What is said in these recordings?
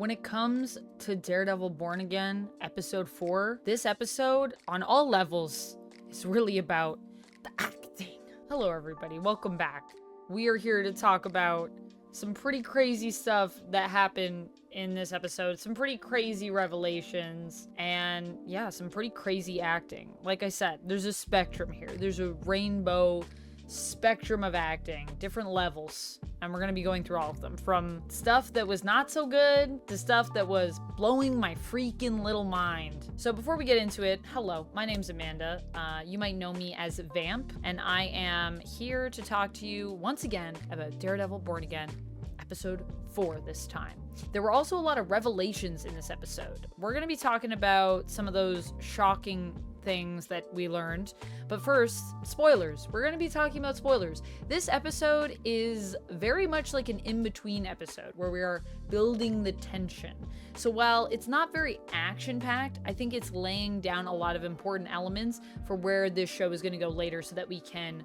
When it comes to Daredevil Born Again, episode 4, this episode, on all levels, is really about the acting. Hello, everybody. Welcome back. We are here to talk about some pretty crazy stuff that happened in this episode, some pretty crazy revelations, and yeah, some pretty crazy acting. Like I said, there's a spectrum here. There's a rainbow spectrum of acting, different levels, and we're going to be going through all of them, from stuff that was not so good to stuff that was blowing my freaking little mind. So before we get into it, hello, my name's Amanda. You might know me as Vamp, and I am here to talk to you once again about Daredevil Born Again, episode 4 this time. There were also a lot of revelations in this episode. We're going to be talking about some of those shocking things that we learned, but first, spoilers. We're going to be talking about spoilers. This episode is very much like an in-between episode where we are building the tension. So while it's not very action-packed, I think it's laying down a lot of important elements for where this show is going to go later so that we can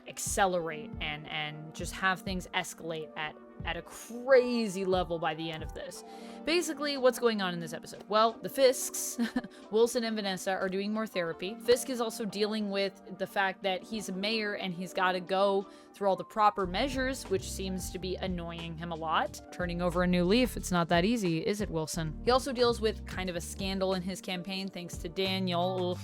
accelerate and just have things escalate at a crazy level by the end of this. Basically, what's going on in this episode? Well, the Fisks, Wilson and Vanessa, are doing more therapy. Fisk is also dealing with the fact that he's a mayor and he's got to go through all the proper measures, which seems to be annoying him a lot. Turning over a new leaf, it's not that easy, is it, Wilson? He also deals with kind of a scandal in his campaign thanks to Daniel.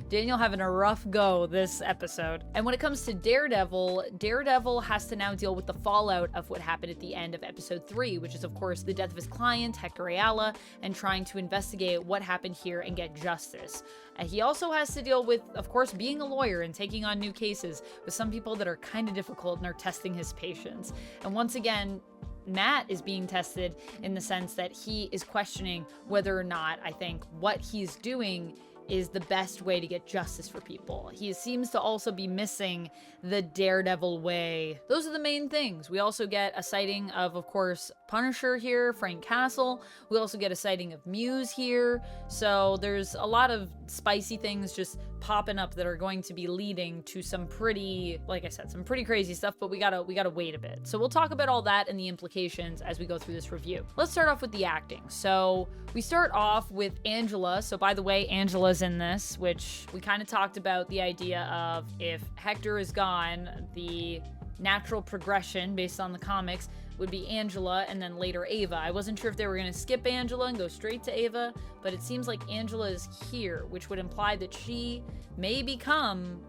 Daniel having a rough go this episode. And when it comes to Daredevil has to now deal with the fallout of what happened at the end of episode 3, which is of course the death of his client, Hector Ayala, and trying to investigate what happened here and get justice. He also has to deal with, of course, being a lawyer and taking on new cases with some people that are kind of difficult and are testing his patience. And once again, Matt is being tested in the sense that he is questioning whether or not, I think, what he's doing is the best way to get justice for people. He seems to also be missing the Daredevil way. Those are the main things. We also get a sighting of course, Punisher here, Frank Castle. We also get a sighting of Muse here. So there's a lot of spicy things just popping up that are going to be leading to some pretty, like I said, some pretty crazy stuff, but we gotta wait a bit. So we'll talk about all that and the implications as we go through this review. Let's start off with the acting. So we start off with Angela. So by the way, Angela's in this, which we kind of talked about the idea of if Hector is gone, the natural progression based on the comics would be Angela and then later Ava. I wasn't sure if they were going to skip Angela and go straight to Ava, but it seems like Angela is here, which would imply that she may become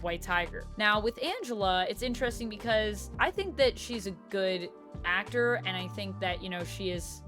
White Tiger. Now with Angela, it's interesting because I think that she's a good actor and I think that, you know, she is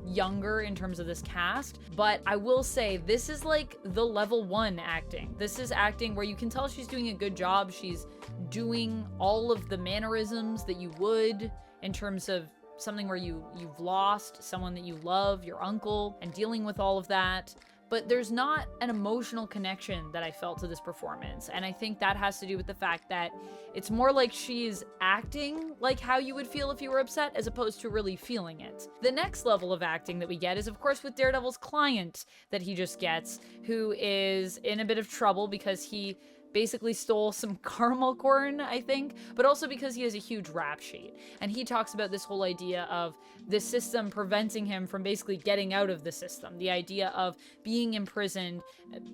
younger in terms of this cast, but I will say this is like the level 1 acting. This is acting where you can tell she's doing a good job. She's doing all of the mannerisms that you would in terms of something where you've lost someone that you love, your uncle, and dealing with all of that. But there's not an emotional connection that I felt to this performance. And I think that has to do with the fact that it's more like she's acting like how you would feel if you were upset as opposed to really feeling it. The next level of acting that we get is, of course, with Daredevil's client that he just gets, who is in a bit of trouble because he basically stole some caramel corn, I think, but also because he has a huge rap sheet. And he talks about this whole idea of the system preventing him from basically getting out of the system. The idea of being imprisoned,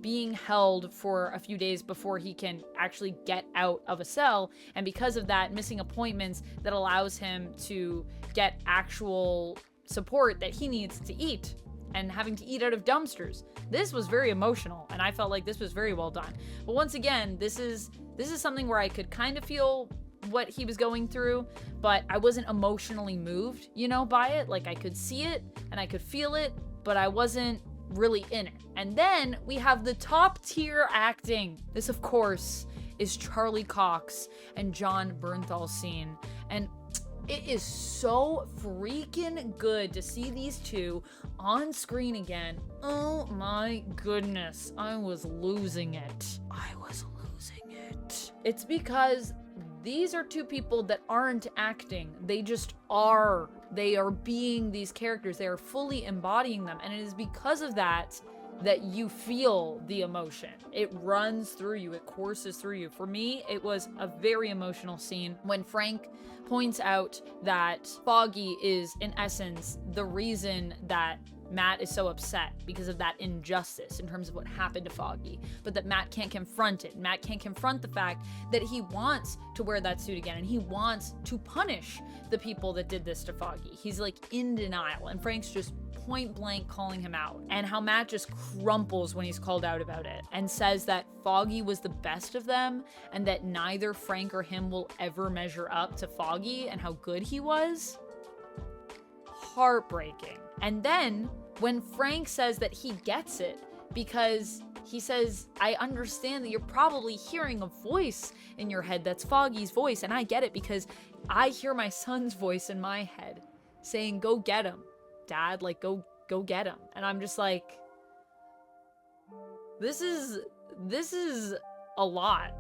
being held for a few days before he can actually get out of a cell. And because of that, missing appointments that allows him to get actual support that he needs to eat, and having to eat out of dumpsters. This was very emotional, and I felt like this was very well done. But once again, this is something where I could kind of feel what he was going through, but I wasn't emotionally moved, you know, by it. Like, I could see it and I could feel it, but I wasn't really in it. And then we have the top tier acting. This, of course, is Charlie Cox and Jon Bernthal scene. And it is so freaking good to see these two on screen again. Oh my goodness, I was losing it. It's because these are two people that aren't acting. They just are. They are being these characters. They are fully embodying them. And it is because of that that you feel the emotion. It runs through you, it courses through you. For me, it was a very emotional scene when Frank points out that Foggy is, in essence, the reason that Matt is so upset because of that injustice in terms of what happened to Foggy, but that Matt can't confront it. Matt can't confront the fact that he wants to wear that suit again and he wants to punish the people that did this to Foggy. He's like in denial, and Frank's just point blank calling him out, and how Matt just crumples when he's called out about it and says that Foggy was the best of them and that neither Frank or him will ever measure up to Foggy and how good he was. Heartbreaking. And then when Frank says that he gets it because he says, I understand that you're probably hearing a voice in your head that's Foggy's voice, and I get it because I hear my son's voice in my head saying, go get him, Dad, like go get him. And I'm just like, this is a lot.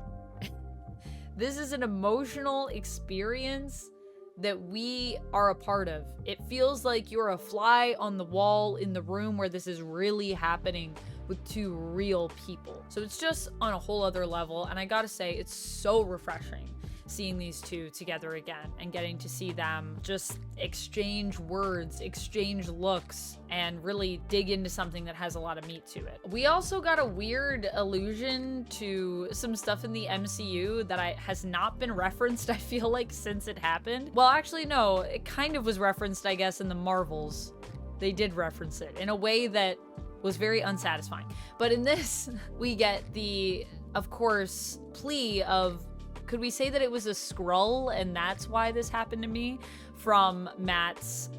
This is an emotional experience that we are a part of. It feels like you're a fly on the wall in the room where this is really happening with two real people. So it's just on a whole other level, and I gotta say, it's so refreshing seeing these two together again and getting to see them just exchange words, exchange looks, and really dig into something that has a lot of meat to it. We also got a weird allusion to some stuff in the MCU that has not been referenced, I feel like, since it happened. Well, actually, no, it kind of was referenced, I guess, in the Marvels. They did reference it in a way that was very unsatisfying. But in this, we get the, of course, plea of, could we say that it was a Skrull and that's why this happened to me, from Matt's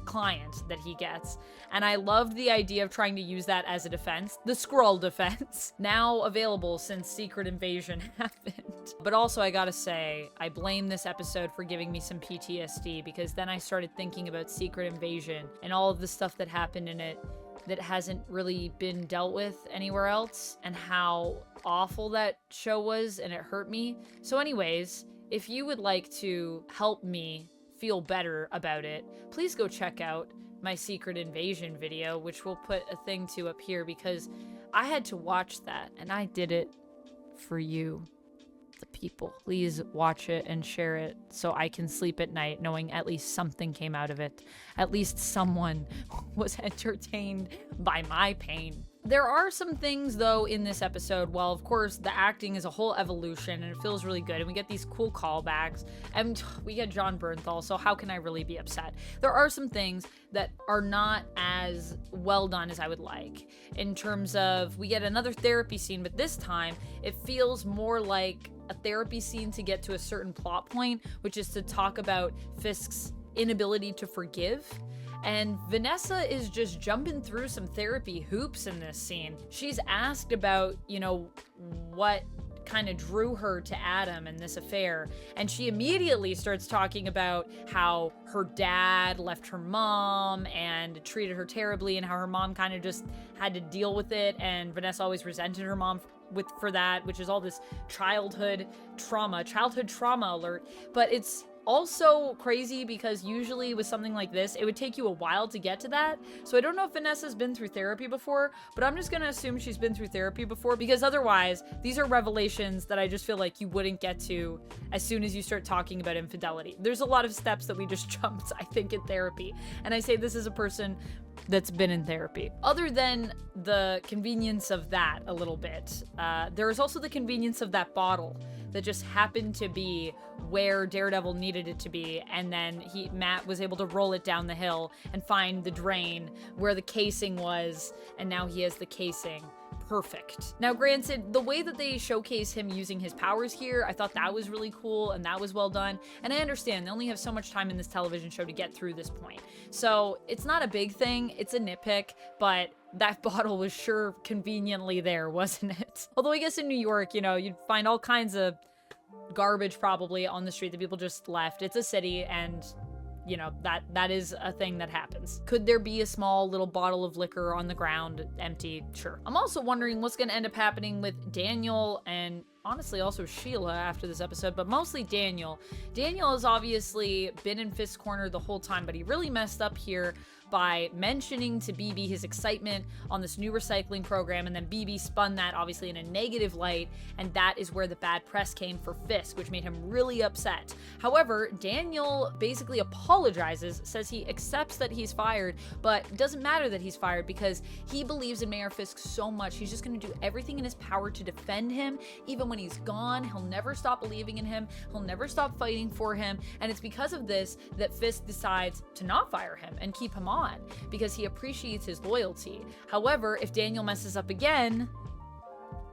client that he gets. And I loved the idea of trying to use that as a defense. The Skrull defense, now available since Secret Invasion happened. But also, I gotta say, I blame this episode for giving me some PTSD, because then I started thinking about Secret Invasion and all of the stuff that happened in it that hasn't really been dealt with anywhere else, and how awful that show was, and it hurt me. So anyways, if you would like to help me feel better about it, please go check out my Secret Invasion video, which we'll put a thing to up here, because I had to watch that, and I did it for you, the people. Please watch it and share it so I can sleep at night knowing at least something came out of it. At least someone was entertained by my pain. There are some things, though, in this episode. Well, of course, the acting is a whole evolution, and it feels really good, and we get these cool callbacks, and we get Jon Bernthal, so how can I really be upset? There are some things that are not as well done as I would like, in terms of, we get another therapy scene, but this time, it feels more like a therapy scene to get to a certain plot point, which is to talk about Fisk's inability to forgive. And Vanessa is just jumping through some therapy hoops in this scene. She's asked about, you know, what kind of drew her to Adam and this affair, and she immediately starts talking about how her dad left her mom and treated her terribly, and how her mom kind of just had to deal with it, and Vanessa always resented her mom for that, which is all this childhood trauma alert. But it's also crazy because usually with something like this, it would take you a while to get to that. So I don't know if Vanessa's been through therapy before, but I'm just gonna assume she's been through therapy before, because otherwise these are revelations that I just feel like you wouldn't get to as soon as you start talking about infidelity. There's a lot of steps that we just jumped, I think, in therapy. And I say this as a person that's been in therapy. Other than the convenience of that a little bit, there is also the convenience of that bottle that just happened to be where Daredevil needed it to be, and then Matt was able to roll it down the hill and find the drain where the casing was, and now he has the casing. Perfect. Now, granted, the way that they showcase him using his powers here, I thought that was really cool, and that was well done. And I understand they only have so much time in this television show to get through this point. So it's not a big thing, it's a nitpick, but that bottle was sure conveniently there, wasn't it? Although I guess in New York, you know, you'd find all kinds of garbage probably on the street that people just left. It's a city, and you know, that is a thing that happens. Could there be a small little bottle of liquor on the ground empty? Sure. I'm also wondering what's gonna end up happening with Daniel and honestly also Sheila after this episode, but mostly Daniel. Daniel has obviously been in Fisk's corner the whole time, but he really messed up here by mentioning to BB his excitement on this new recycling program, and then BB spun that obviously in a negative light, and that is where the bad press came for Fisk, which made him really upset. However, Daniel basically apologizes, says he accepts that he's fired, but it doesn't matter that he's fired because he believes in Mayor Fisk so much, he's just going to do everything in his power to defend him. Even when he's gone, he'll never stop believing in him, he'll never stop fighting for him, and it's because of this that Fisk decides to not fire him and keep him on, because he appreciates his loyalty. However, if Daniel messes up again,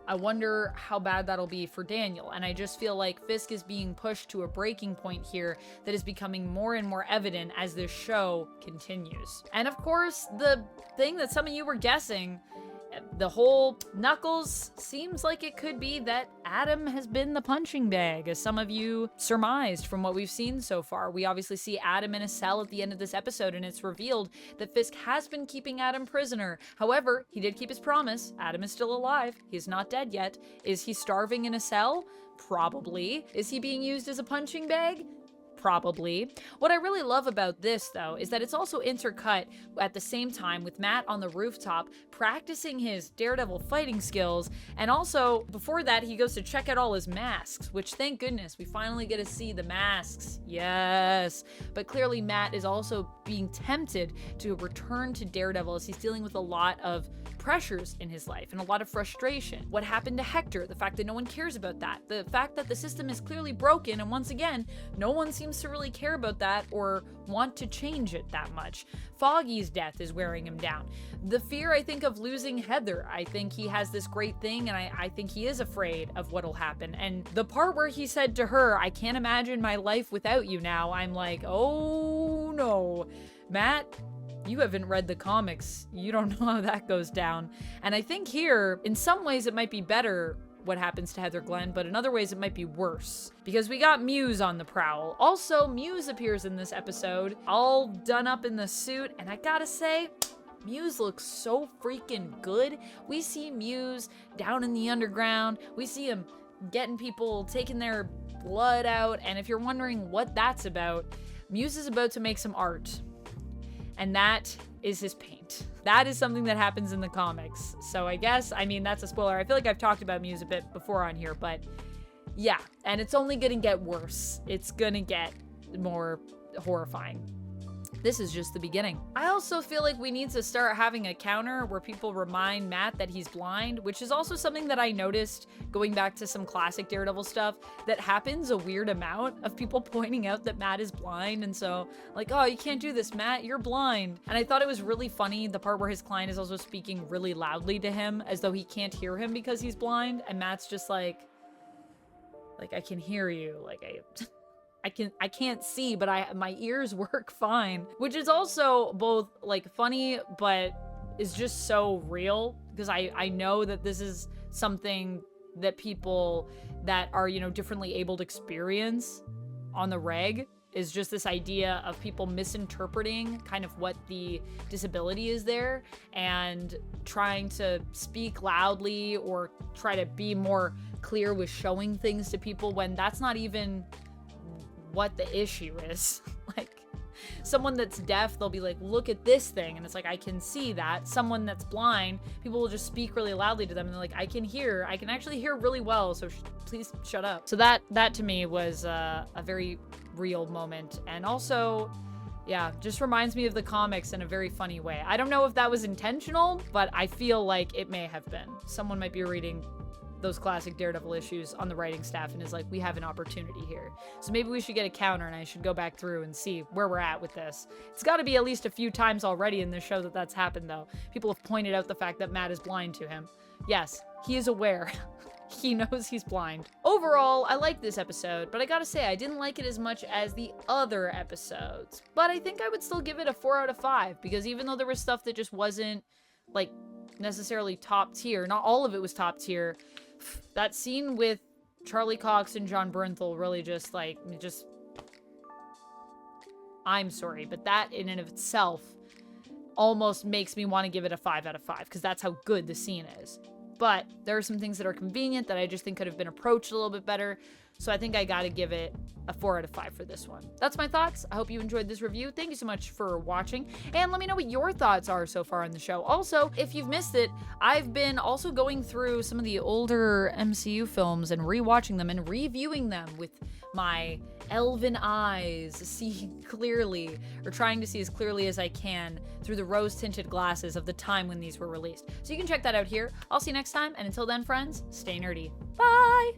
I wonder how bad that'll be for Daniel. And I just feel like Fisk is being pushed to a breaking point here that is becoming more and more evident as this show continues. And of course, the thing that some of you were guessing, the whole Knuckles seems like it could be that Adam has been the punching bag, as some of you surmised from what we've seen so far. We obviously see Adam in a cell at the end of this episode, and it's revealed that Fisk has been keeping Adam prisoner. However, he did keep his promise. Adam is still alive. He's not dead yet. Is he starving in a cell? Probably. Is he being used as a punching bag? Probably. What I really love about this, though, is that it's also intercut at the same time with Matt on the rooftop practicing his Daredevil fighting skills, and also before that he goes to check out all his masks, which thank goodness we finally get to see the masks. Yes. But clearly Matt is also being tempted to return to Daredevil as he's dealing with a lot of pressures in his life and a lot of frustration. What happened to Hector? The fact that no one cares about that. The fact that the system is clearly broken, and once again, no one seems to really care about that or want to change it that much. Foggy's death is wearing him down. The fear, I think, of losing Heather. I think he has this great thing, and I think he is afraid of what'll happen. And the part where he said to her, "I can't imagine my life without you now," I'm like, oh no. Matt, you haven't read the comics. You don't know how that goes down. And I think here, in some ways, it might be better what happens to Heather Glenn, but in other ways it might be worse, because we got Muse on the prowl. Also, Muse appears in this episode, all done up in the suit, and I gotta say, Muse looks so freaking good. We see Muse down in the underground. We see him getting people, taking their blood out, and if you're wondering what that's about, Muse is about to make some art. And that is his paint. That is something that happens in the comics. So I guess, I mean, that's a spoiler. I feel like I've talked about Muse a bit before on here, but yeah. And it's only gonna get worse. It's gonna get more horrifying. This is just the beginning. I also feel like we need to start having a counter where people remind Matt that he's blind, which is also something that I noticed going back to some classic Daredevil stuff that happens a weird amount of people pointing out that Matt is blind. And so like, oh, you can't do this, Matt, you're blind. And I thought it was really funny, the part where his client is also speaking really loudly to him as though he can't hear him because he's blind. And Matt's just like I can hear you. Like I can't see, but my ears work fine, which is also both like funny, but is just so real, because I know that this is something that people that are, you know, differently abled experience on the reg, is just this idea of people misinterpreting kind of what the disability is there and trying to speak loudly or try to be more clear with showing things to people when that's not even what the issue is. Like, someone that's deaf, they'll be like, look at this thing, and it's like, I can see that. Someone that's blind, people will just speak really loudly to them, and they're like, I can actually hear really well, so please shut up. So that to me was a very real moment, and also, yeah, just reminds me of the comics in a very funny way. I don't know if that was intentional, but I feel like it may have been. Someone might be reading those classic Daredevil issues on the writing staff and is like, we have an opportunity here. So maybe we should get a counter, and I should go back through and see where we're at with this. It's got to be at least a few times already in this show that that's happened, though. People have pointed out the fact that Matt is blind to him. Yes, he is aware. He knows he's blind. Overall, I like this episode, but I gotta say, I didn't like it as much as the other episodes. But I think I would still give it a 4 out of 5, because even though there was stuff that just wasn't, like, necessarily top tier, not all of it was top tier, that scene with Charlie Cox and Jon Bernthal really just, I'm sorry, but that in and of itself almost makes me want to give it a 5 out of 5, because that's how good the scene is. but there are some things that are convenient that I just think could have been approached a little bit better. So I think I gotta give it a 4 out of 5 for this one. That's my thoughts. I hope you enjoyed this review. Thank you so much for watching, and let me know what your thoughts are so far on the show. Also, if you've missed it, I've been also going through some of the older MCU films and rewatching them and reviewing them with my elven eyes, seeing clearly, or trying to see as clearly as I can through the rose-tinted glasses of the time when these were released. So you can check that out here. I'll see you next time, and until then, friends, stay nerdy. Bye!